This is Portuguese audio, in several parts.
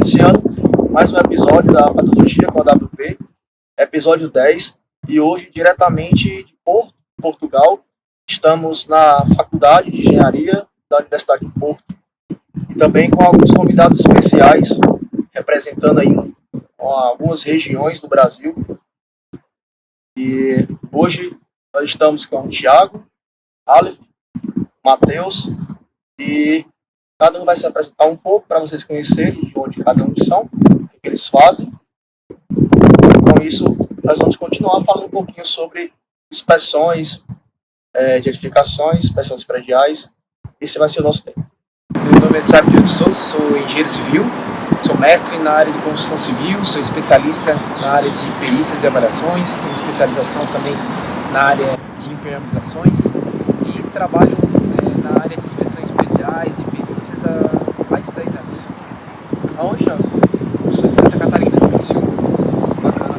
iniciando mais um episódio da Patologia com a WP, episódio 10, e hoje diretamente de Porto, Portugal. Estamos na Faculdade de Engenharia da Universidade de Porto e também com alguns convidados especiais, representando aí algumas regiões do Brasil. E hoje nós estamos com o Thiago, Aleph, Matheus, e cada um vai se apresentar um pouco para vocês conhecerem de onde cada um são, o que eles fazem. E com isso, nós vamos continuar falando um pouquinho sobre inspeções de edificações, inspeções prediais. Esse vai ser o nosso tema. Meu nome é Thiago Gil de Souza, sou engenheiro civil, sou mestre na área de construção civil, sou especialista na área de perícias e avaliações, tenho especialização também na área de impermeabilizações e trabalho na área de inspeções prediais e perícias há mais de 10 anos. Aonde, Thiago? Sou de Santa Catarina, de Criciúma. Bacana.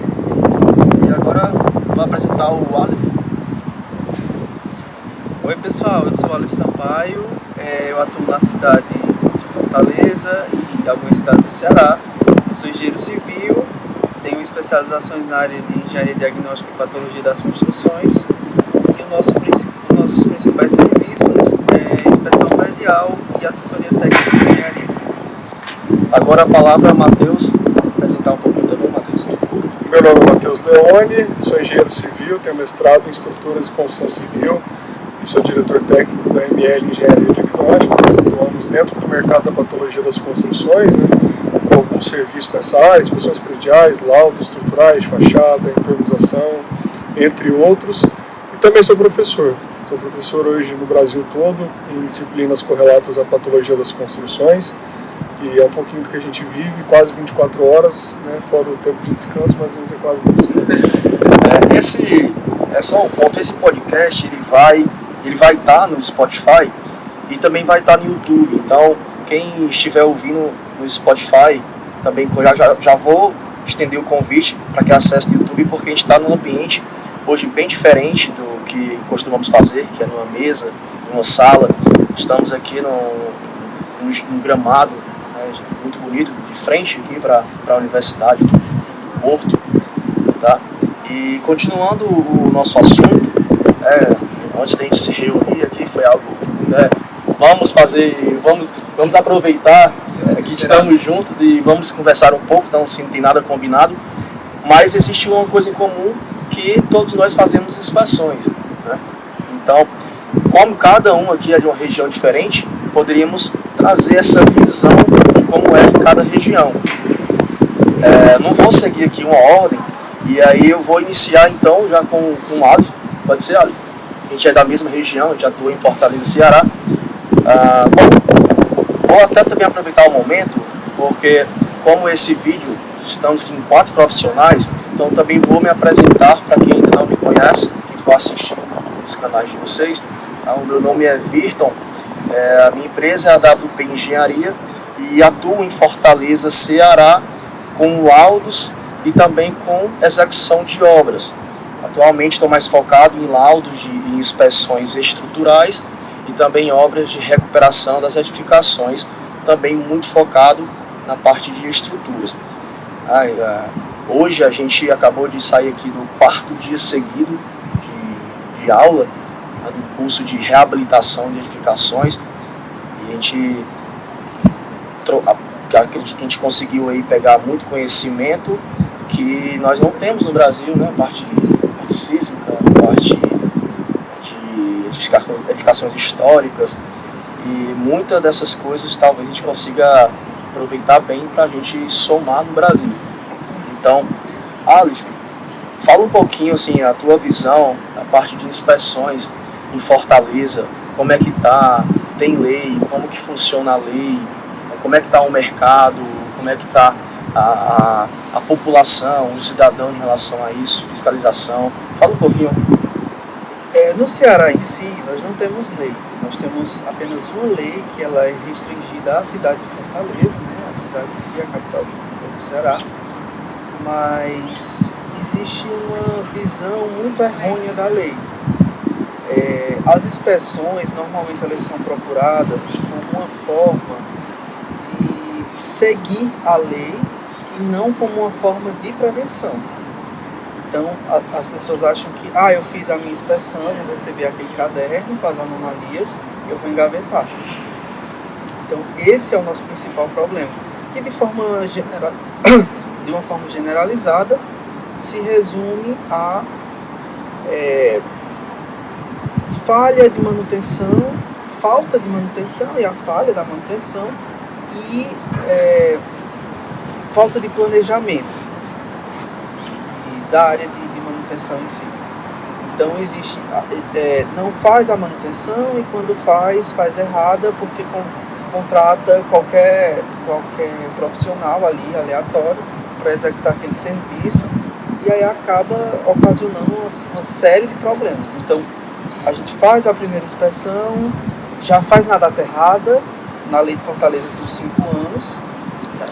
E agora vou apresentar o Aleph. Oi pessoal, eu sou o Aleph Sampaio, eu atuo na cidade de Fortaleza e algumas cidades do Ceará. Eu sou engenheiro civil, tenho especializações na área de engenharia diagnóstica e patologia das construções e os nossos principais serviços é inspeção predial e assessoria técnica de engenharia. Agora a palavra a Matheus, apresentar um pouquinho também, Matheus. Meu nome é Matheus Leone, sou engenheiro civil, tenho mestrado em estruturas e construção civil e sou diretor técnico da ML Engenharia Diagnóstica. Nós atuamos dentro do mercado da patologia das construções, com alguns serviços nessa área, inspeções prediais, laudos estruturais, fachada, impermeabilização, entre outros. E também sou professor. Sou professor hoje no Brasil todo, em disciplinas correlatas à patologia das construções. E é um pouquinho do que a gente vive, quase 24 horas, fora o tempo de descanso, mas às vezes é quase isso. Esse é só um ponto, esse podcast ele vai estar no Spotify e também vai estar no YouTube. Então, quem estiver ouvindo no Spotify, também já vou estender o convite para que acesse no YouTube, porque a gente está num ambiente hoje bem diferente do que costumamos fazer, que é numa mesa, numa sala. Estamos aqui num gramado muito bonito, de frente aqui para a Universidade do Porto, tá? E continuando o nosso assunto, antes da gente se reunir aqui, foi algo, vamos aproveitar que estamos juntos e vamos conversar um pouco, então assim, não tem nada combinado, mas existe uma coisa em comum, que todos nós fazemos inspeções, né? Então, como cada um aqui é de uma região diferente, poderíamos trazer essa visão de como é em cada região. Não vou seguir aqui uma ordem, e aí eu vou iniciar então já com o Aleph. Pode ser, Aleph? A gente é da mesma região, a gente atua em Fortaleza, Ceará. Vou até também aproveitar o momento, porque como esse vídeo, estamos aqui em 4 profissionais, então também vou me apresentar para quem ainda não me conhece, quem for assistir os canais de vocês. O meu nome é Virton, a minha empresa é a WP Engenharia e atuo em Fortaleza, Ceará, com laudos e também com execução de obras. Atualmente estou mais focado em laudos em inspeções estruturais e também obras de recuperação das edificações, também muito focado na parte de estruturas. Hoje a gente acabou de sair aqui do 4º dia seguido de aula, do curso de reabilitação de edificações, e a gente acredito que a gente conseguiu aí pegar muito conhecimento que nós não temos no Brasil, né? Parte sísmica, parte de edificações históricas, e muitas dessas coisas talvez a gente consiga aproveitar bem para a gente somar no Brasil. Então, Aleph, fala um pouquinho assim, a tua visão da parte de inspeções em Fortaleza, como é que tá, tem lei, como que funciona a lei, como é que está o mercado, como é que está a população, o cidadão em relação a isso, fiscalização. Fala um pouquinho. No Ceará em si, nós não temos lei, nós temos apenas uma lei que ela é restringida à cidade de Fortaleza, a cidade em si, a capital do Ceará, mas existe uma visão muito errônea da lei. As inspeções, normalmente elas são procuradas como uma forma de seguir a lei e não como uma forma de prevenção. Então, as pessoas acham que, eu fiz a minha inspeção, eu vou receber aquele caderno com as anomalias, eu vou engavetar. Então, esse é o nosso principal problema, que de uma forma generalizada se resume a falha de manutenção, falta de manutenção e a falha da manutenção e falta de planejamento da área de manutenção em si. Então existe, não faz a manutenção e quando faz errada porque contrata qualquer profissional ali, aleatório, para executar aquele serviço e aí acaba ocasionando uma série de problemas. Então a gente faz a primeira inspeção, já faz na data errada, na lei de Fortaleza são 5 anos,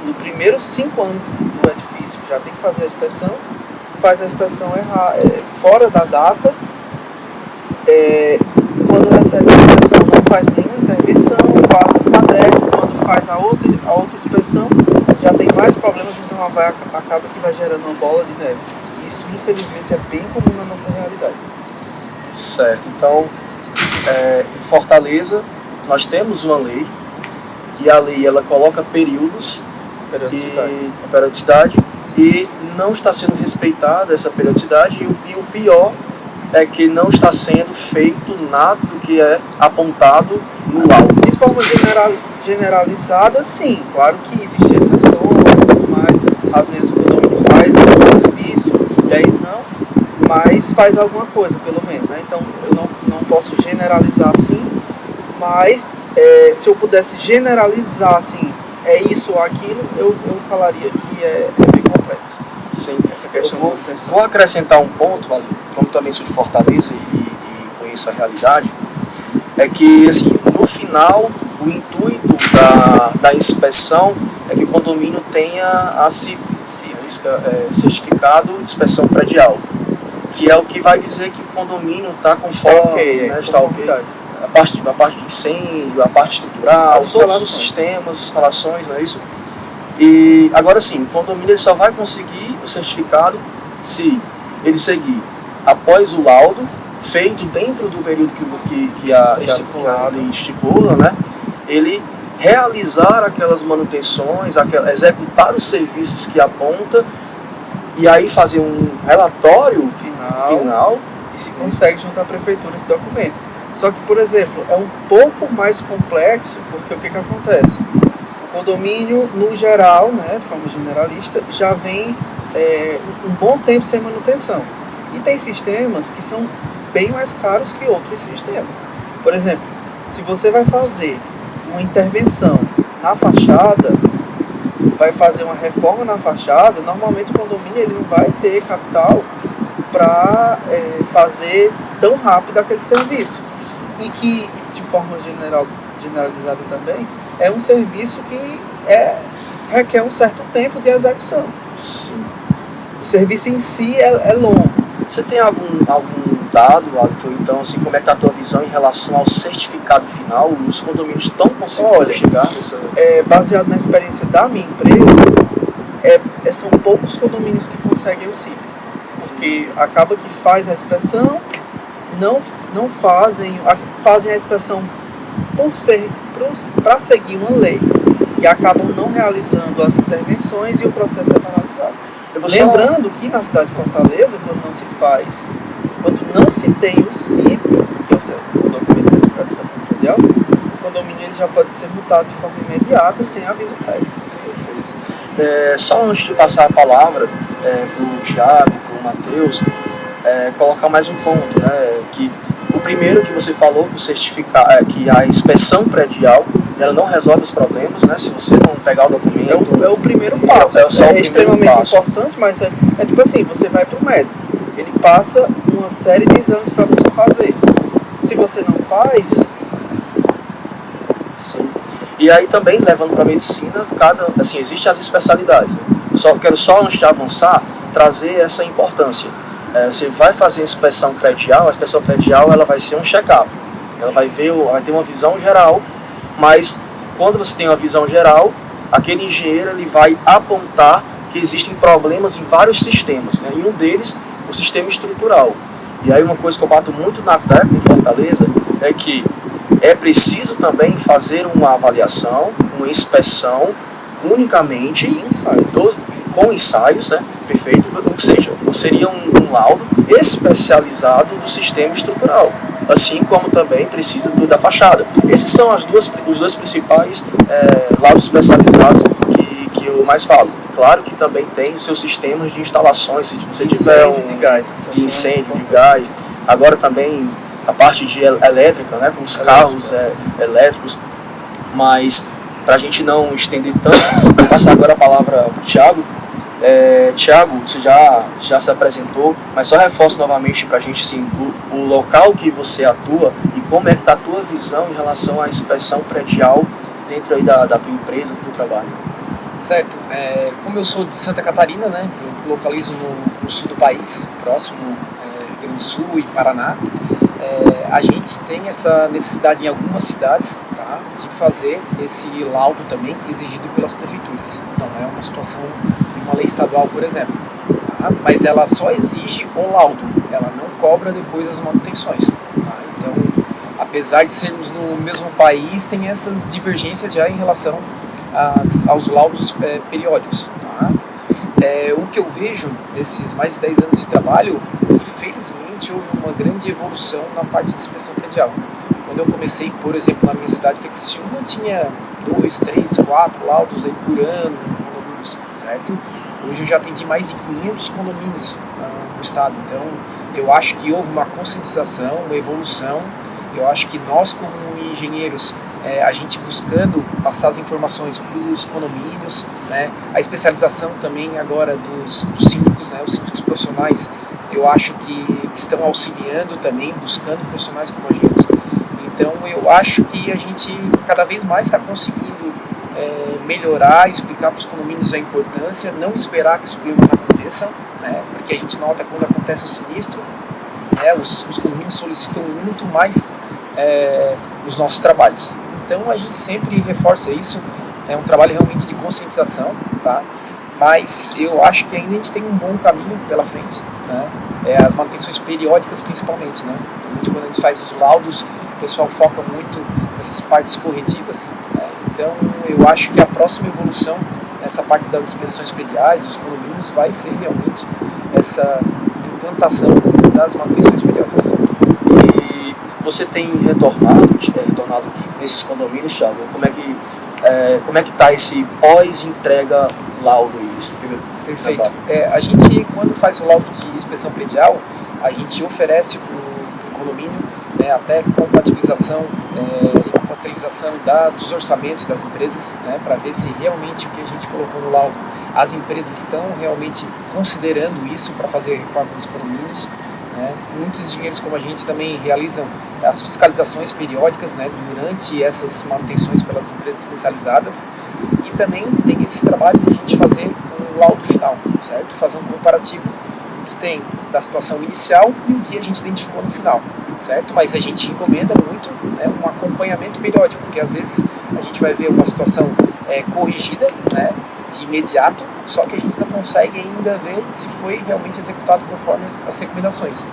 no primeiros 5 anos do edifício já tem que fazer a inspeção, faz a inspeção fora da data, quando recebe a inspeção não faz nenhuma intervenção, guarda o caderno, quando faz a outra inspeção já tem mais problemas, então acaba que vai gerando uma bola de neve. Isso infelizmente é bem comum na nossa realidade. Certo, então em Fortaleza nós temos uma lei e a lei ela coloca períodos de periodicidade e não está sendo respeitada essa periodicidade e o pior é que não está sendo feito nada do que é apontado no laudo. De forma generalizada, sim, claro que existem exceções, mas às vezes o condomínio faz um serviço, 10 não, mas faz alguma coisa pelo menos, né? Então eu não posso generalizar assim, mas se eu pudesse generalizar assim, é isso ou aquilo, eu falaria que é bem complexo. Sim, essa questão. Vou acrescentar um ponto, como também sou de Fortaleza e conheço a realidade, é que assim, no final o intuito da inspeção é que o condomínio tenha certificado de inspeção predial, que é o que vai dizer que o condomínio está conforme, está ok. A parte de incêndio, a parte estrutural, todos os sistemas, instalações, não é isso? E agora sim, o condomínio ele só vai conseguir o certificado se ele seguir após o laudo, feito dentro do período que a lei estipula, né? Ele realizar aquelas manutenções, executar os serviços que aponta e aí fazer um relatório final e se consegue junto à prefeitura esse documento. Só que, por exemplo, é um pouco mais complexo, porque o que acontece? O condomínio, no geral, né, de forma generalista, já vem um bom tempo sem manutenção. E tem sistemas que são bem mais caros que outros sistemas. Por exemplo, se você vai fazer uma intervenção na fachada, vai fazer uma reforma na fachada, normalmente o condomínio ele não vai ter capital para fazer tão rápido aquele serviço. E que, de forma generalizada também, é um serviço que requer um certo tempo de execução. Sim. O serviço em si é longo. Você tem algum dado, Alfredo, então, assim, como é que é a tua visão em relação ao certificado final? Os condomínios estão conseguindo chegar nessa... Baseado na experiência da minha empresa, são poucos condomínios que conseguem o CIP. Porque acaba que faz a inspeção, não fazem a inspeção para seguir uma lei e acabam não realizando as intervenções e o processo é paralisado. Lembrando que na cidade de Fortaleza, quando não se tem o CIP, que é o documento de certificado de inspeção predial, o condomínio ele já pode ser multado de forma imediata sem aviso prévio. Só antes de passar a palavra para o Thiago, para o Matheus, colocar mais um ponto, né, que o primeiro que você falou, que a inspeção predial ela não resolve os problemas, né, se você não pegar o documento. É o primeiro passo, é extremamente importante, mas é tipo assim, você vai para o médico, ele passa uma série de exames para você fazer. Se você não faz... Sim. E aí também, levando para a medicina, existem as especialidades. Quero só, antes de avançar, trazer essa importância. Você vai fazer a inspeção predial ela vai ser um check-up. Ela vai ter uma visão geral, mas quando você tem uma visão geral, aquele engenheiro ele vai apontar que existem problemas em vários sistemas, né? E um deles, o sistema estrutural. E aí uma coisa que eu bato muito na tecla em Fortaleza é que é preciso também fazer uma avaliação, uma inspeção unicamente com ensaios, né? Perfeito, ou seja, seria um laudo especializado do sistema estrutural, assim como também precisa da fachada. Esses são os dois principais laudos especializados que eu mais falo. Claro que também tem os seus sistemas de instalações, se você tiver de incêndio, de gás, agora também a parte de elétrica, né, com os carros elétricos, mas para a gente não estender tanto, vou passar agora a palavra para o Thiago. Thiago, você já se apresentou, mas só reforço novamente para a gente assim, o local que você atua e como é que está a tua visão em relação à inspeção predial dentro aí da tua empresa, do teu trabalho. Certo, como eu sou de Santa Catarina, né, eu localizo no sul do país, próximo Rio Grande do Sul e Paraná, a gente tem essa necessidade em algumas cidades, tá, de fazer esse laudo também exigido pelas prefeituras. Não é uma situação de uma lei estadual, por exemplo, tá, mas ela só exige o laudo, ela não cobra depois as manutenções. Tá? Então, apesar de sermos no mesmo país, tem essas divergências já em relação aos laudos periódicos. Tá? O que eu vejo desses mais de 10 anos de trabalho, infelizmente houve uma grande evolução na parte de inspeção predial. Quando eu comecei, por exemplo, na minha cidade, que é Criciúma, tinha 2, 3, 4 laudos aí por ano, condomínios, certo? Hoje eu já atendi mais de 500 condomínios no estado. Então, eu acho que houve uma conscientização, uma evolução. Eu acho que nós, como engenheiros, a gente buscando passar as informações para os condomínios, né? A especialização também agora dos síndicos, né? Os síndicos profissionais, eu acho que estão auxiliando também, buscando profissionais como a gente. Então eu acho que a gente cada vez mais está conseguindo melhorar, explicar para os condomínios a importância, não esperar que os problemas aconteçam, né? Porque a gente nota quando acontece o sinistro, né? Os condomínios solicitam muito mais os nossos trabalhos. Então a gente sempre reforça isso, é um trabalho realmente de conscientização, tá? Mas eu acho que ainda a gente tem um bom caminho pela frente, né? As manutenções periódicas principalmente, né? Quando a gente faz os laudos, o pessoal foca muito nessas partes corretivas, né? Então eu acho que a próxima evolução nessa parte das inspeções prediais, dos condomínios, vai ser realmente essa implantação das manutenções periódicas. E você tem retornado aqui nesses condomínios, Thiago? Como é que está esse pós-entrega laudo? Isso, perfeito. A gente, quando faz o laudo de inspeção predial, a gente oferece para o condomínio, né, até compatibilização e compatibilização dos orçamentos das empresas, né, para ver se realmente o que a gente colocou no laudo, as empresas estão realmente considerando isso para fazer a reforma dos condomínios. Né? Muitos engenheiros como a gente também realizam as fiscalizações periódicas, né, durante essas manutenções pelas empresas especializadas, e também tem esse trabalho de a gente fazer um laudo final, certo? Fazer um comparativo do que tem da situação inicial e o que a gente identificou no final, certo? Mas a gente recomenda muito, né, um acompanhamento periódico, porque às vezes a gente vai ver uma situação corrigida, né, de imediato, só que a gente não consegue ainda ver se foi realmente executado conforme as recomendações.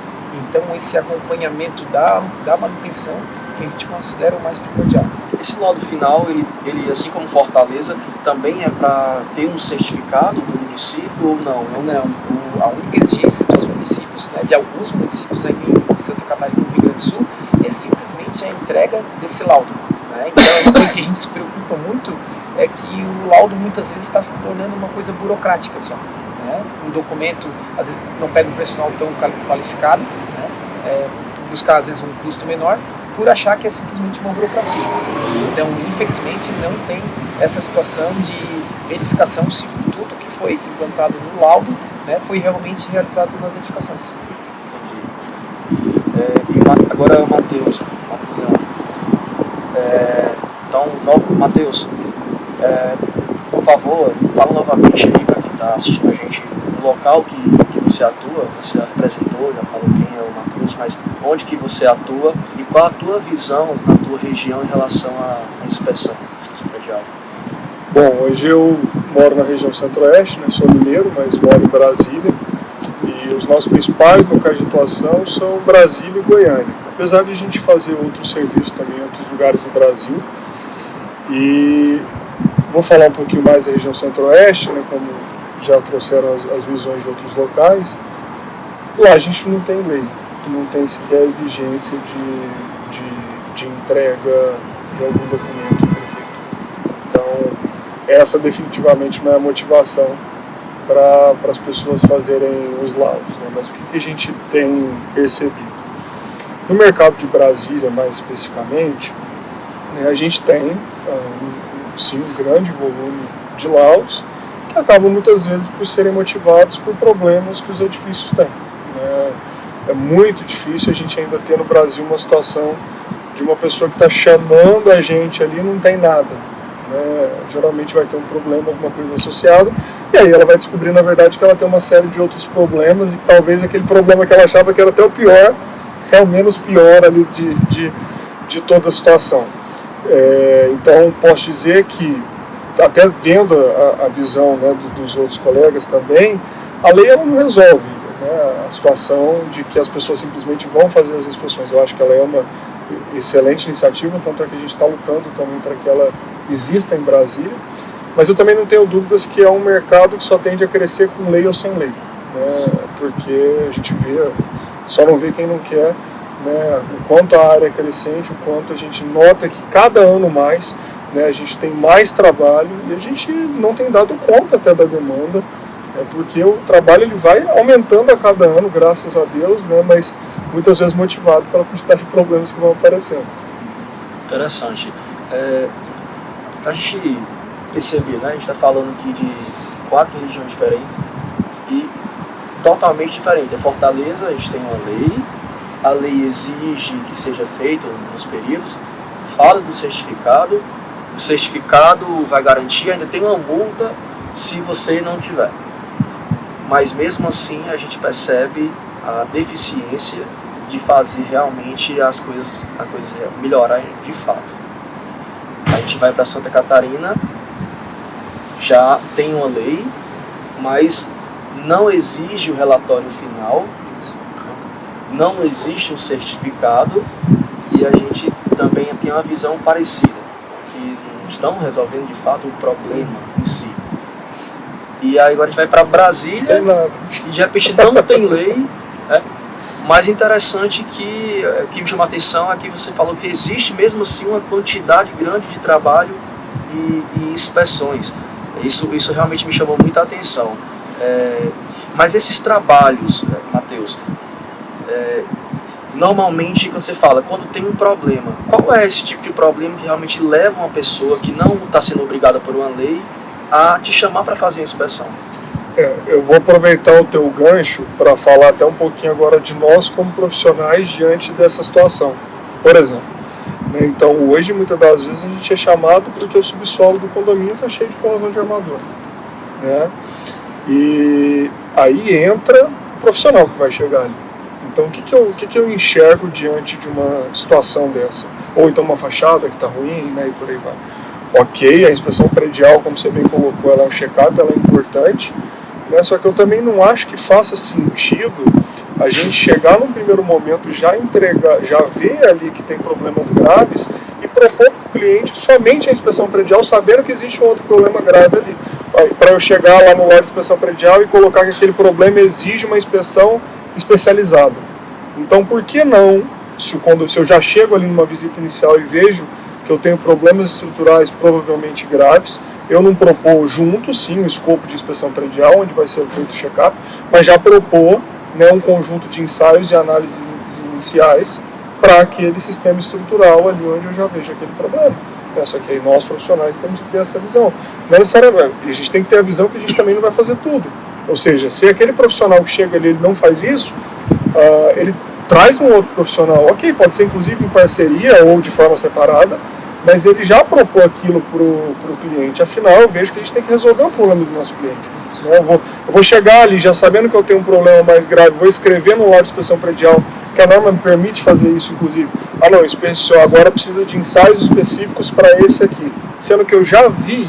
Então esse acompanhamento da manutenção que a gente considera o mais primordial. Esse laudo final, ele assim como Fortaleza, também é para ter um certificado do município ou não? Não. A única exigência dos municípios, né, de alguns municípios aqui em Santa Catarina e no Rio Grande do Sul, é simplesmente a entrega desse laudo. Né? Então é uma coisa que a gente se preocupa muito, é que o laudo muitas vezes está se tornando uma coisa burocrática só. Né? Um documento, às vezes, não pega um profissional tão qualificado, né? Buscar às vezes um custo menor, por achar que é simplesmente uma burocracia. Então, infelizmente, não tem essa situação de verificação se tudo que foi implantado no laudo, né, foi realmente realizado nas edificações. E agora, Matheus. Então, Matheus, por favor, fala novamente aí para quem está assistindo a gente o local que você atua. Você já apresentou, já falou quem é o Matheus, mas onde que você atua e qual a tua visão na tua região em relação à inspeção predial? Bom, hoje eu moro na região centro-oeste, né? Sou mineiro, mas moro em Brasília. E os nossos principais locais de atuação são Brasília e Goiânia. Apesar de a gente fazer outros serviços também em outros lugares do Brasil. E vou falar um pouquinho mais da região centro-oeste, né? Como já trouxeram as visões de outros locais. Lá a gente não tem lei, não tem sequer exigência de entrega de algum documento do prefeito. Então, essa definitivamente não é a motivação para as pessoas fazerem os laudos, né? Mas o que a gente tem percebido? No mercado de Brasília, mais especificamente, né, a gente tem, sim, um grande volume de laudos que acabam muitas vezes por serem motivados por problemas que os edifícios têm. É muito difícil a gente ainda ter no Brasil uma situação de uma pessoa que está chamando a gente ali e não tem nada. Geralmente vai ter um problema, alguma coisa associada, e aí ela vai descobrir, na verdade, que ela tem uma série de outros problemas e que talvez aquele problema que ela achava que era até o pior é o menos pior ali de toda a situação. Então, posso dizer que, até vendo a visão, né, dos outros colegas também, a lei ela não resolve, né, a situação de que as pessoas simplesmente vão fazer as inspeções. Eu acho que ela é uma excelente iniciativa, tanto é que a gente está lutando também para que ela exista em Brasília, mas eu também não tenho dúvidas que é um mercado que só tende a crescer com lei ou sem lei, né, porque a gente vê, só não vê quem não quer, né, o quanto a área é crescente, o quanto a gente nota que cada ano mais, né, a gente tem mais trabalho e a gente não tem dado conta até da demanda, porque o trabalho ele vai aumentando a cada ano, graças a Deus, né, mas muitas vezes motivado pela quantidade de problemas que vão aparecendo. Interessante. A gente perceber, né, a gente está falando aqui de 4 regiões diferentes e totalmente diferentes. Em Fortaleza a gente tem uma lei, a lei exige que seja feito nos períodos, fala do certificado, o certificado vai garantir, ainda tem uma multa se você não tiver. Mas mesmo assim a gente percebe a deficiência de fazer realmente as coisas melhorarem de fato. A gente vai para Santa Catarina, já tem uma lei, mas não exige o relatório final, não existe um certificado e a gente também tem uma visão parecida, que não estão resolvendo de fato o problema em si. E aí agora a gente vai para Brasília e de repente não tem lei, né? Mas interessante que me chamou a atenção é que você falou que existe mesmo assim uma quantidade grande de trabalho e inspeções. Isso realmente me chamou muita atenção. Mas esses trabalhos, Matheus, normalmente quando você fala, quando tem um problema, qual é esse tipo de problema que realmente leva uma pessoa que não está sendo obrigada por uma lei a te chamar para fazer a inspeção? Eu vou aproveitar o teu gancho para falar até um pouquinho agora de nós como profissionais diante dessa situação. Por exemplo, né, então hoje muitas das vezes a gente é chamado porque o subsolo do condomínio está cheio de corrosão de armadura, né? E aí entra o profissional que vai chegar ali. Então o que eu enxergo diante de uma situação dessa? Ou então uma fachada que está ruim, né, e por aí vai. Ok, a inspeção predial, como você bem colocou, ela é um check-up, ela é importante, né? Só que eu também não acho que faça sentido a gente chegar num primeiro momento, já entregar, já ver ali que tem problemas graves e propor para o cliente somente a inspeção predial, sabendo que existe um outro problema grave ali. Para eu chegar lá no laudo de inspeção predial e colocar que aquele problema exige uma inspeção especializada. Então, por que não, se eu já chego ali numa visita inicial e vejo que eu tenho problemas estruturais provavelmente graves, eu não propor junto, sim, o escopo de inspeção predial, onde vai ser feito o check-up, mas já propor, né, um conjunto de ensaios e análises iniciais para aquele sistema estrutural ali onde eu já vejo aquele problema. Só que aí nós, profissionais, temos que ter essa visão. Não necessariamente, a gente tem que ter a visão que a gente também não vai fazer tudo. Ou seja, se aquele profissional que chega ali ele não faz isso, ele traz um outro profissional, ok, pode ser inclusive em parceria ou de forma separada, mas ele já propôs aquilo para o cliente. Afinal, eu vejo que a gente tem que resolver o problema do nosso cliente. Né? Eu vou chegar ali já sabendo que eu tenho um problema mais grave, vou escrever no laudo de inspeção predial, que a norma me permite fazer isso, inclusive. Não, inspeção agora precisa de ensaios específicos para esse aqui. Sendo que eu já vi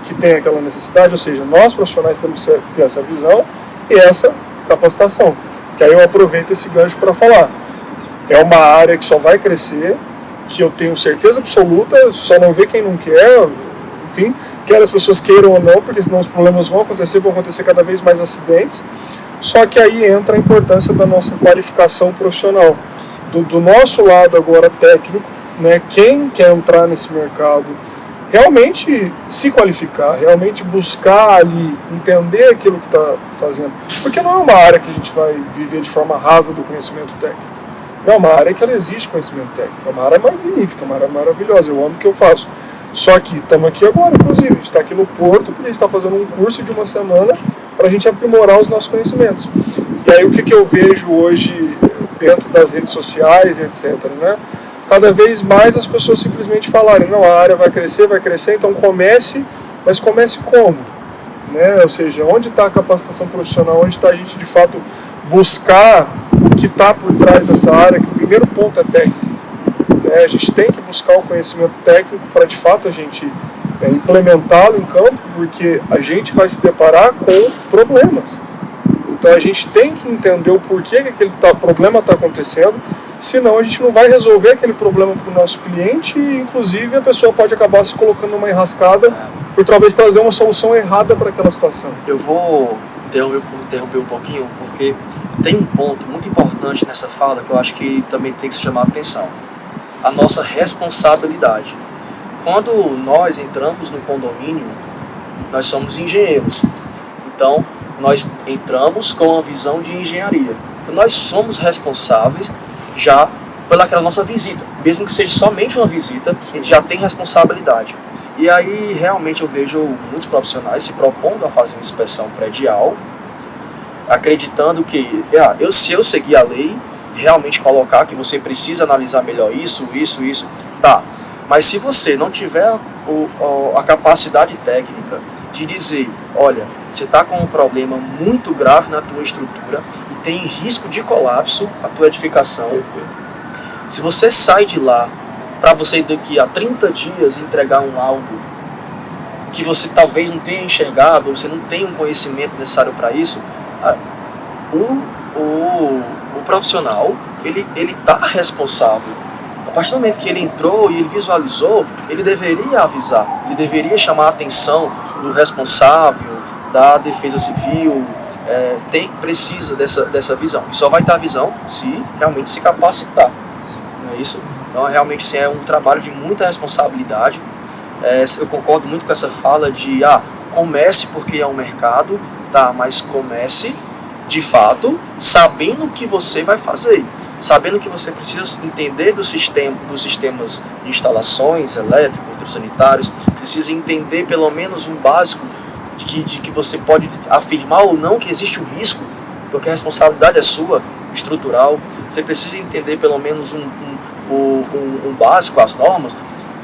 que tem aquela necessidade, ou seja, nós profissionais temos que ter essa visão e essa capacitação. Que aí eu aproveito esse gancho para falar. É uma área que só vai crescer, que eu tenho certeza absoluta, só não vê quem não quer, enfim, quer as pessoas queiram ou não, porque senão os problemas vão acontecer cada vez mais acidentes. Só que aí entra a importância da nossa qualificação profissional. Do nosso lado agora técnico, né, quem quer entrar nesse mercado, realmente se qualificar, realmente buscar ali, entender aquilo que está fazendo. Porque não é uma área que a gente vai viver de forma rasa do conhecimento técnico. É uma área que ela exige conhecimento técnico. É uma área magnífica, uma área maravilhosa. Eu amo o que eu faço. Só que estamos aqui agora, inclusive. A gente está aqui no Porto porque a gente está fazendo um curso de uma semana para a gente aprimorar os nossos conhecimentos. E aí o que eu vejo hoje dentro das redes sociais, etc., né? Cada vez mais as pessoas simplesmente falarem, não, a área vai crescer, então comece, mas comece como? Né? Ou seja, onde está a capacitação profissional, onde está a gente de fato buscar o que está por trás dessa área, que o primeiro ponto é técnico. Né? A gente tem que buscar o conhecimento técnico para de fato a gente implementá-lo em campo, porque a gente vai se deparar com problemas. Então a gente tem que entender o porquê que aquele problema está acontecendo, senão a gente não vai resolver aquele problema para o nosso cliente e inclusive a pessoa pode acabar se colocando numa enrascada por talvez trazer uma solução errada para aquela situação. Eu vou interromper um pouquinho, porque tem um ponto muito importante nessa fala que eu acho que também tem que ser chamado a atenção. A nossa responsabilidade. Quando nós entramos no condomínio, nós somos engenheiros. Então, nós entramos com uma visão de engenharia. Então, nós somos responsáveis já pelaquela nossa visita. Mesmo que seja somente uma visita, a gente já tem responsabilidade. E aí, realmente, eu vejo muitos profissionais se propondo a fazer uma inspeção predial, acreditando que, se eu seguir a lei, realmente colocar que você precisa analisar melhor isso, tá. Mas se você não tiver a capacidade técnica de dizer, olha, você está com um problema muito grave na tua estrutura e tem risco de colapso a tua edificação, se você sai de lá para você daqui a 30 dias entregar um laudo que você talvez não tenha enxergado, ou você não tem um conhecimento necessário para isso, o profissional, ele está responsável. A partir do momento que ele entrou e ele visualizou, ele deveria avisar, ele deveria chamar a atenção do responsável, da defesa civil, precisa dessa visão. E só vai ter a visão se realmente se capacitar. Não é isso? Então, realmente, assim, é um trabalho de muita responsabilidade. Eu concordo muito com essa fala de, comece porque é um mercado, tá, mas comece, de fato, sabendo o que você vai fazer. Sabendo que você precisa entender dos sistemas de instalações elétricos, hidrossanitários, precisa entender pelo menos um básico de que você pode afirmar ou não que existe um risco, porque a responsabilidade é sua, estrutural. Você precisa entender pelo menos um básico, as normas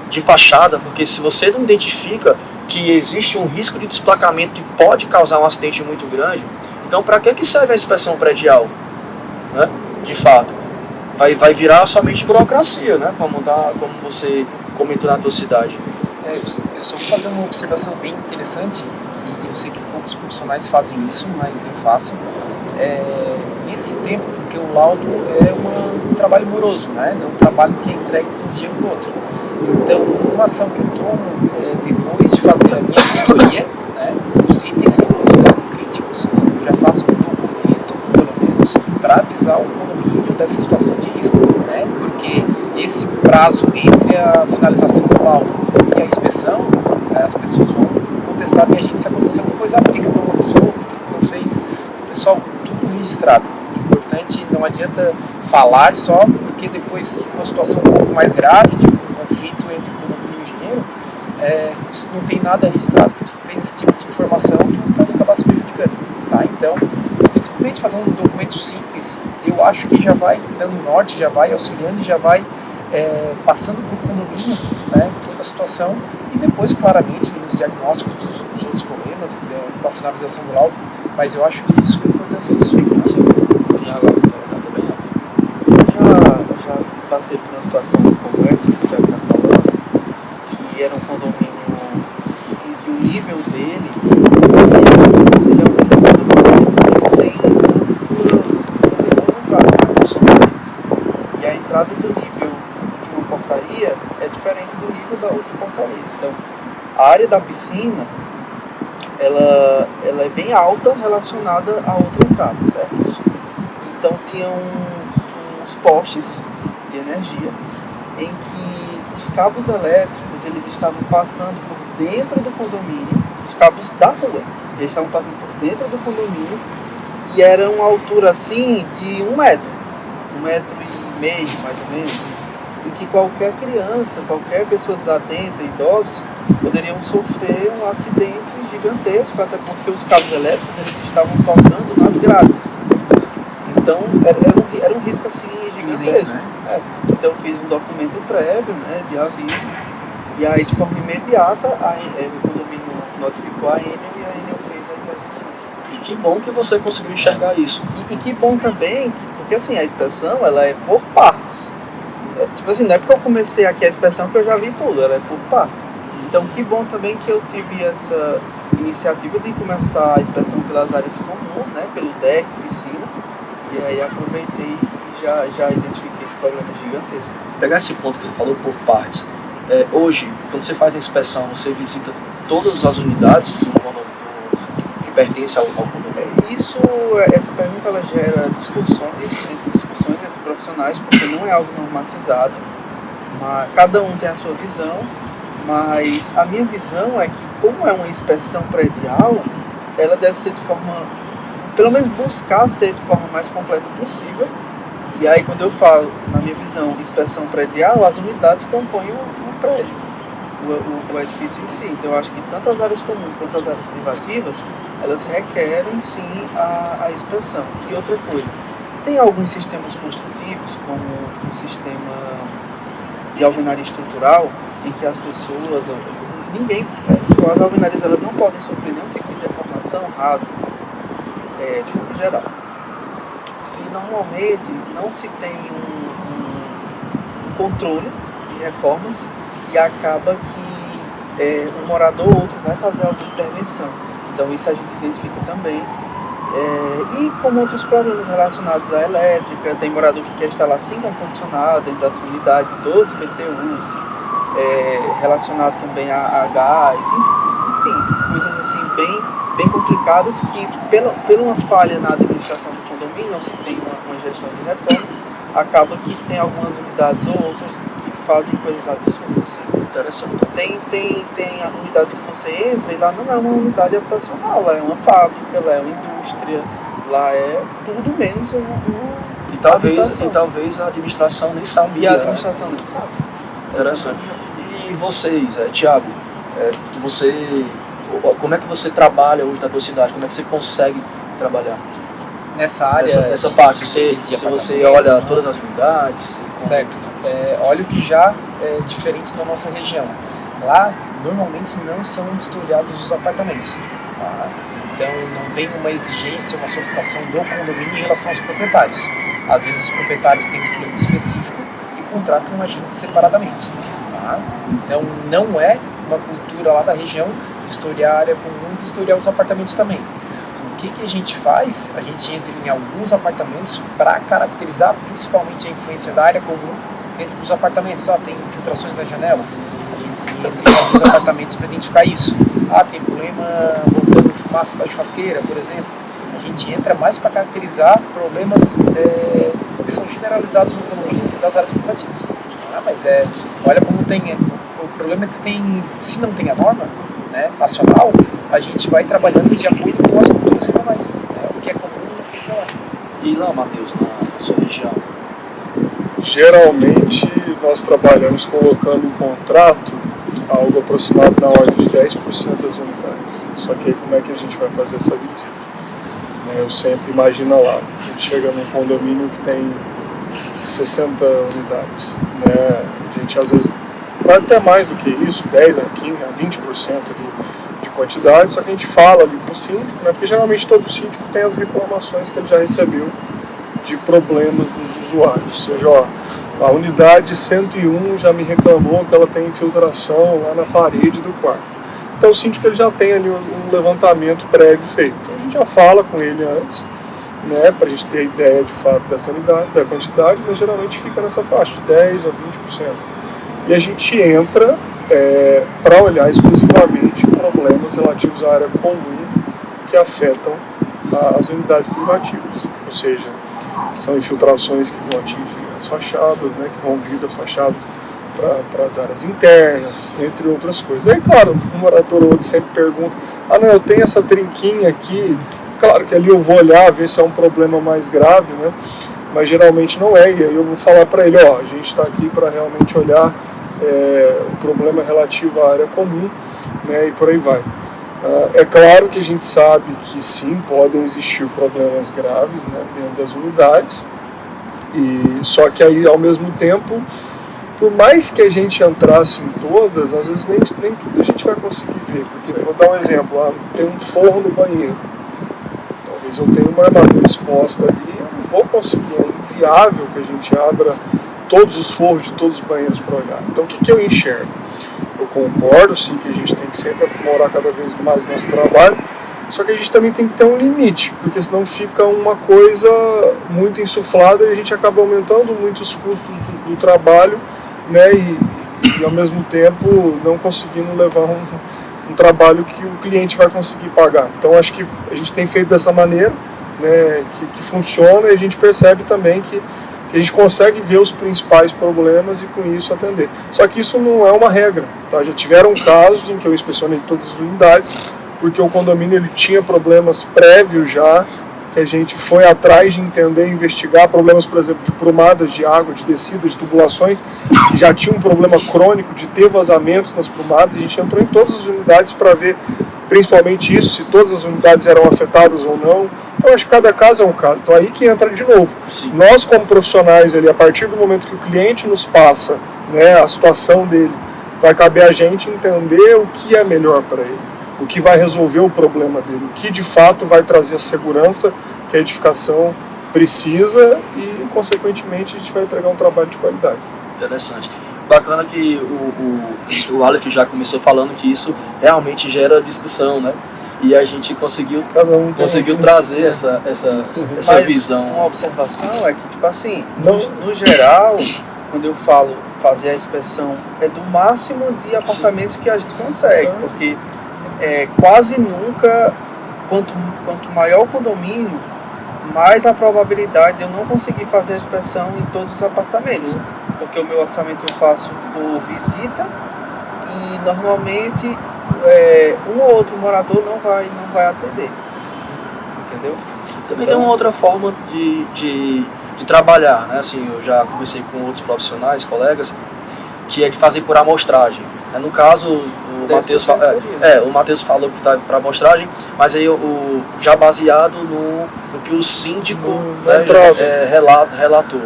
de fachada, porque se você não identifica que existe um risco de desplacamento que pode causar um acidente muito grande, então para que serve a inspeção predial? Né? De fato. Vai virar somente burocracia, né? Como você comentou na tua cidade. Eu só vou fazer uma observação bem interessante, que eu sei que poucos profissionais fazem isso, mas eu faço. Nesse tempo, porque o laudo é um trabalho moroso, né? É um trabalho que é entregue de um dia para o outro. Então, uma ação que eu tomo depois de fazer a minha vistoria, né, os itens que eu considero críticos, eu já faço um documento, pelo menos, para avisar o condomínio dessa situação de risco, né? Porque esse prazo entre a finalização do laudo e a inspeção, as pessoas vão contestar a gente se aconteceu uma coisa, por que não avisou, por que não fez? Pessoal, tudo registrado. O importante, não adianta falar só, porque depois uma situação um pouco mais grave, de um conflito entre o condomínio e o engenheiro, se não tem nada registrado, que tu fez esse tipo de informação, tu pode acabar se prejudicando, tá? Então, simplesmente fazer um documento simples, eu acho que já vai dando norte, já vai auxiliando e já vai passando para o condomínio, né, toda a situação, e depois, claramente, nos diagnósticos dos outros problemas, com a finalização do laudo, mas eu acho que isso é importante, isso. Eu já passei por uma situação de conversa que já está falando, que era um condomínio que nível dele, ele é um condomínio que tem duas entradas. E a entrada do nível de uma portaria é diferente do nível da outra portaria. Então, a área da piscina, ela é bem alta relacionada à outra entrada, certo? Então, tinham uns postes de energia em que os cabos elétricos eles estavam passando por dentro do condomínio, os cabos da rua, eles estavam passando por dentro do condomínio e era uma altura assim de 1 metro, 1,5 metros mais ou menos, em que qualquer criança, qualquer pessoa desatenta, idosos, poderiam sofrer um acidente gigantesco, até porque os cabos elétricos eles estavam tocando nas grades. Então era um risco assim gigantesco. Né? Então eu fiz um documento prévio, né, de aviso, e aí de forma imediata o condomínio notificou a Enel e a Enel fez a intervenção. E que bom que você conseguiu enxergar isso. E que bom também, porque assim, a inspeção ela é por partes. Tipo assim, não é porque eu comecei aqui a inspeção que eu já vi tudo, ela é por partes. Então que bom também que eu tive essa iniciativa de começar a inspeção pelas áreas comuns, né, pelo deck, piscina, e aí aproveitei e já identifiquei esse problema gigantesco. Pegar esse ponto que você falou por partes, hoje, quando você faz a inspeção, você visita todas as unidades que pertencem ao condomínio? Essa pergunta ela gera discussões entre profissionais, porque não é algo normatizado, mas cada um tem a sua visão, mas a minha visão é que, como é uma inspeção predial, ela deve ser de forma, pelo menos buscar ser de forma mais completa possível. E aí, quando eu falo, na minha visão, inspeção predial, as unidades compõem o prédio, o edifício em si. Então, eu acho que tanto as áreas comuns quanto as áreas privativas, elas requerem, sim, a inspeção. E outra coisa, tem alguns sistemas construtivos, como o sistema de alvenaria estrutural, em que as pessoas, as alvenarias elas não podem sofrer nenhum tipo de deformação, rasgo, de forma geral. E normalmente não se tem um controle de reformas e acaba que um morador ou outro vai fazer alguma intervenção. Então isso a gente identifica também. E como outros problemas relacionados à elétrica, tem morador que quer instalar 5 ar-condicionado dentro da sua unidade, 12 BTUs, relacionado também a gás, enfim, coisas assim bem complicadas que pela uma falha na administração do condomínio, não se tem uma gestão de reforma, acaba que tem algumas unidades ou outras que fazem coisas absurdas. Assim. Interessante. Tem unidades que você entra e lá não é uma unidade habitacional, lá é uma fábrica, lá é uma indústria, lá é tudo menos uma habitação. E talvez a administração nem sabe. E a administração nem sabe. Interessante. E vocês, Thiago, como é que você trabalha hoje na tua cidade? Como é que você consegue trabalhar? Nessa área? Nessa parte, se você olha todas as unidades... Certo. Olha o que já é diferente na nossa região. Lá, normalmente, não são vistoriados os apartamentos. Tá? Então, não tem uma exigência, uma solicitação do condomínio em relação aos proprietários. Às vezes, os proprietários têm um plano específico e contratam um agente separadamente. Tá? Então, não é uma cultura lá da região vistoriar a área comum e vistoriar os apartamentos também. O que a gente faz? A gente entra em alguns apartamentos para caracterizar principalmente a influência da área comum dentro dos apartamentos. Tem infiltrações nas janelas, a gente entra em alguns apartamentos para identificar isso. Tem problema voltando fumaça da churrasqueira, por exemplo. A gente entra mais para caracterizar problemas que são generalizados no condomínio das áreas privativas. Mas olha como tem. O problema é que se não tem a norma, né, nacional, a gente vai trabalhando de acordo com as culturas regionais, o que é comum na região. E lá, Matheus, na sua região? Geralmente nós trabalhamos colocando em contrato algo aproximado na ordem de 10% das unidades. Só que aí como é que a gente vai fazer essa visita? Eu sempre imagino lá, a gente chega num condomínio que tem 60 unidades, né? A gente às vezes vai até mais do que isso, 10 a 15, a 20% de quantidade, só que a gente fala ali pro síndico, né? Porque geralmente todo síndico tem as reclamações que ele já recebeu de problemas dos usuários. Ou seja, a unidade 101 já me reclamou que ela tem infiltração lá na parede do quarto. Então o síndico ele já tem ali um levantamento prévio feito. Então a gente já fala com ele antes, né, para a gente ter a ideia de fato dessa unidade, da quantidade, mas geralmente fica nessa faixa de 10% a 20%. E a gente entra para olhar exclusivamente problemas relativos à área comum que afetam as unidades privativas, ou seja, são infiltrações que vão atingir as fachadas, né, que vão vir das fachadas para as áreas internas, entre outras coisas. Aí, claro, um morador ou outro sempre pergunta, não, eu tenho essa trinquinha aqui, claro que ali eu vou olhar, ver se é um problema mais grave, né, mas geralmente não é, e aí eu vou falar para ele, a gente está aqui para realmente olhar o problema relativo à área comum, né, e por aí vai. É claro que a gente sabe que sim, podem existir problemas graves, né, dentro das unidades, e só que aí ao mesmo tempo, por mais que a gente entrasse em todas, às vezes nem tudo a gente vai conseguir ver, porque vou dar um exemplo, tem um forro no banheiro, talvez eu tenha uma armadura exposta ali, eu não vou conseguir, é inviável que a gente abra todos os forros de todos os banheiros para olhar. Então o que eu enxergo? Eu concordo sim que a gente tem que sempre aprimorar cada vez mais nosso trabalho, só que a gente também tem que ter um limite, porque senão fica uma coisa muito insuflada e a gente acaba aumentando muito os custos do trabalho, né, e ao mesmo tempo não conseguindo levar um trabalho que o cliente vai conseguir pagar. Então acho que a gente tem feito dessa maneira, né, que funciona, e a gente percebe também que a gente consegue ver os principais problemas e com isso atender. Só que isso não é uma regra, tá? Já tiveram casos em que eu inspecionei todas as unidades, porque o condomínio ele tinha problemas prévios já, que a gente foi atrás de entender e investigar, problemas, por exemplo, de prumadas de água, de descidas, de tubulações, já tinha um problema crônico de ter vazamentos nas prumadas, e a gente entrou em todas as unidades para ver principalmente isso, se todas as unidades eram afetadas ou não. Então acho que cada caso é um caso. Então aí que entra de novo. Sim. Nós como profissionais ali, a partir do momento que o cliente nos passa, né, a situação dele, vai caber a gente entender o que é melhor para ele, o que vai resolver o problema dele, o que de fato vai trazer a segurança que a edificação precisa e consequentemente a gente vai entregar um trabalho de qualidade. Interessante. Bacana que o Aleph já começou falando que isso realmente gera discussão, né? E a gente conseguiu trazer essa visão. Uma observação é que, tipo assim, no geral, quando eu falo fazer a inspeção, é do máximo de apartamentos que a gente consegue, porque quase nunca, quanto maior o condomínio, mais a probabilidade de eu não conseguir fazer a inspeção em todos os apartamentos, porque o meu orçamento eu faço por visita e normalmente um ou outro morador não vai atender, entendeu? Também tem uma outra forma de trabalhar, né? Assim, eu já conversei com outros profissionais, colegas, que é de fazer por amostragem. No caso, o Matheus falou que está para amostragem, mas aí já baseado no que o síndico relatou.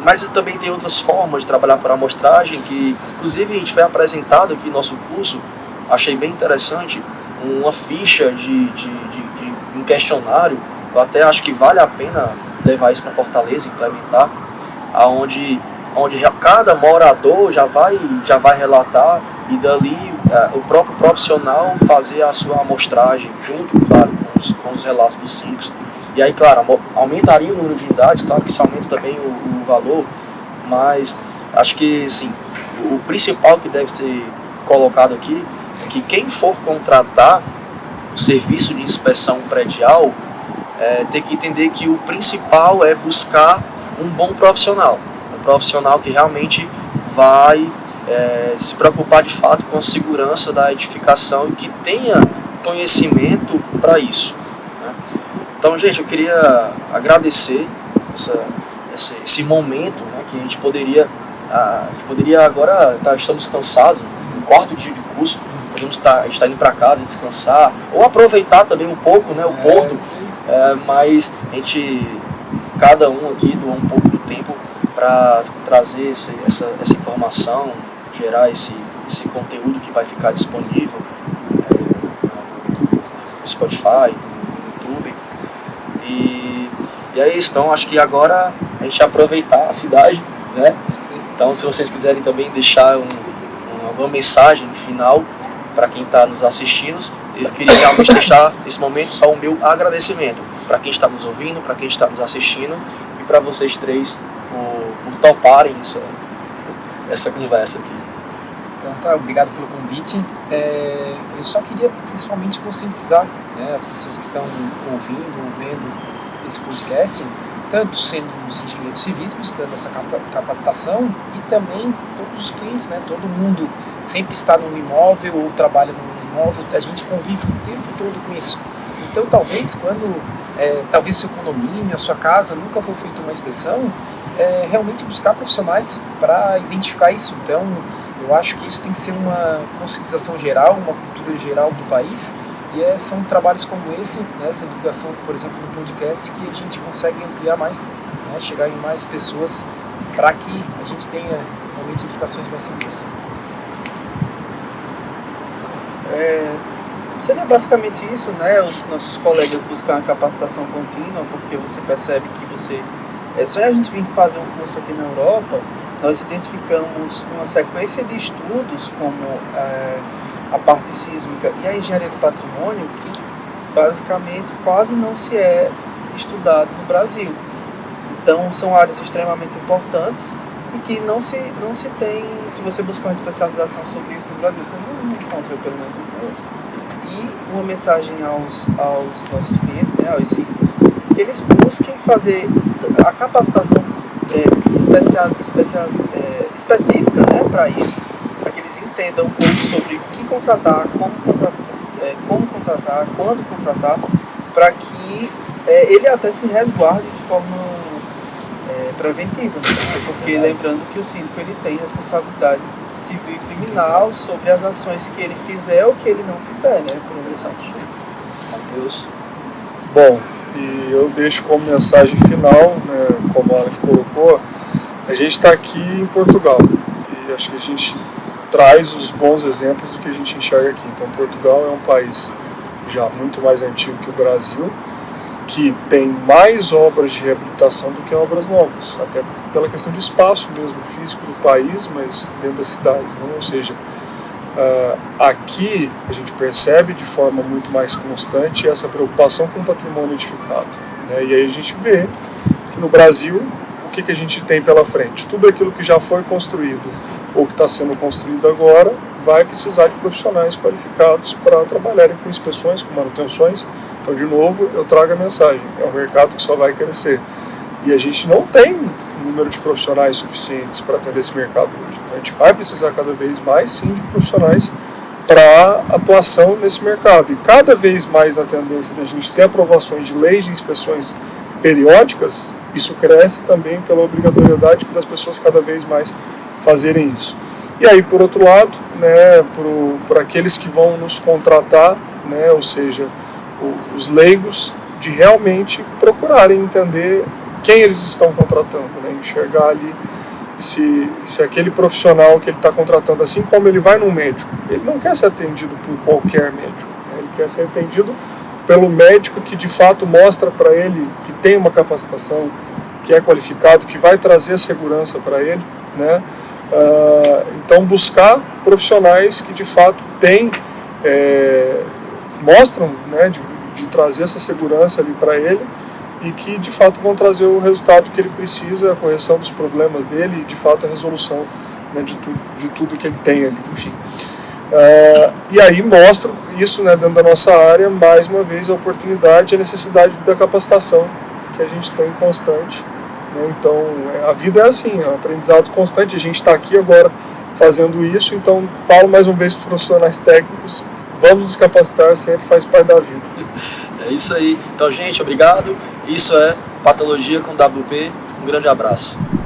Mas também tem outras formas de trabalhar por amostragem, que inclusive a gente foi apresentado aqui no nosso curso, achei bem interessante, uma ficha de um questionário. Eu até acho que vale a pena levar isso para Fortaleza, implementar, onde cada morador já vai relatar, e dali o próprio profissional fazer a sua amostragem junto, claro, com os relatos dos síndicos. E aí, claro, aumentaria o número de unidades, claro que isso aumenta também o valor, mas acho que, sim, o principal que deve ser colocado aqui é que quem for contratar o serviço de inspeção predial tem que entender que o principal é buscar um bom profissional, um profissional que realmente vai se preocupar de fato com a segurança da edificação e que tenha conhecimento para isso, né? Então, gente, eu queria agradecer esse momento, né, que a gente poderia agora, estamos cansados, no quarto dia de curso, podemos estar indo para casa e descansar, ou aproveitar também um pouco, né, o ponto, mas a gente, cada um aqui doa um pouco do tempo para trazer essa informação, gerar esse conteúdo que vai ficar disponível no Spotify, no YouTube. E é isso. Então acho que agora a gente aproveitar a cidade, né? Então se vocês quiserem também deixar alguma mensagem no final, para quem está nos assistindo. Eu queria realmente deixar nesse momento só o meu agradecimento para quem está nos ouvindo, para quem está nos assistindo e para vocês três por toparem essa conversa aqui. Então tá, obrigado pelo convite. Eu só queria principalmente conscientizar, né, as pessoas que estão ouvindo, vendo esse podcast, tanto sendo os engenheiros civis buscando essa capacitação e também todos os clientes, né, todo mundo sempre está num imóvel ou trabalha num imóvel, a gente convive o tempo todo com isso. Então talvez talvez seu condomínio, a sua casa nunca foi feita uma inspeção, realmente buscar profissionais para identificar isso. Então eu acho que isso tem que ser uma conscientização geral, uma cultura geral do país, e são trabalhos como esse, né, essa divulgação, por exemplo, no podcast, que a gente consegue ampliar mais, né, chegar em mais pessoas, para que a gente tenha realmente edificações mais seguras. Seria basicamente isso, né? Os nossos colegas buscar uma capacitação contínua, porque você percebe que só a gente vir fazer um curso aqui na Europa, nós identificamos uma sequência de estudos como a parte sísmica e a engenharia do patrimônio que basicamente quase não se é estudado no Brasil. Então são áreas extremamente importantes e que não se tem, se você buscar uma especialização sobre isso no Brasil, você não encontra, pelo menos não conheço. E uma mensagem aos nossos clientes, né, aos sísmicos, que eles busquem fazer a capacitação específica, né, para isso, para que eles entendam um pouco sobre o que contratar, como contratar, quando contratar, para que ele até se resguarde de forma preventiva, né? Porque lembrando que o síndico ele tem responsabilidade civil e criminal sobre as ações que ele fizer ou que ele não fizer, né, por omissão. Matheus. Bom, e eu deixo como mensagem final, né, como a Aleph colocou, a gente está aqui em Portugal e acho que a gente traz os bons exemplos do que a gente enxerga aqui. Então Portugal é um país já muito mais antigo que o Brasil, que tem mais obras de reabilitação do que obras novas, até pela questão de espaço mesmo físico do país, mas dentro das cidades, né? Ou seja, aqui a gente percebe de forma muito mais constante essa preocupação com o patrimônio edificado, né? E aí a gente vê que no Brasil o que a gente tem pela frente? Tudo aquilo que já foi construído ou que está sendo construído agora vai precisar de profissionais qualificados para trabalharem com inspeções, com manutenções. Então, de novo, eu trago a mensagem, é um mercado que só vai crescer. E a gente não tem um número de profissionais suficientes para atender esse mercado hoje. Então, a gente vai precisar cada vez mais, sim, de profissionais para atuação nesse mercado. E cada vez mais na tendência da gente ter aprovações de leis de inspeções periódicas, isso cresce também pela obrigatoriedade das pessoas cada vez mais fazerem isso. E aí, por outro lado, né, por aqueles que vão nos contratar, né, ou seja, os leigos, de realmente procurarem entender quem eles estão contratando, né, enxergar ali se aquele profissional que ele está contratando, assim como ele vai num médico, ele não quer ser atendido por qualquer médico, né, ele quer ser atendido pelo médico que de fato mostra para ele que tem uma capacitação, que é qualificado, que vai trazer segurança para ele, né? Então buscar profissionais que de fato têm, mostram, né, de trazer essa segurança ali para ele e que de fato vão trazer o resultado que ele precisa, a correção dos problemas dele e de fato a resolução, né, de tudo que ele tem ali, enfim. E aí mostro isso, né, dentro da nossa área, mais uma vez a oportunidade e a necessidade da capacitação que a gente tem constante, né? Então a vida é assim, é um aprendizado constante, a gente está aqui agora fazendo isso, então falo mais uma vez para os profissionais técnicos, vamos nos capacitar, sempre faz parte da vida. É isso aí. Então, gente, obrigado. Isso é Patologia com WP. Um grande abraço.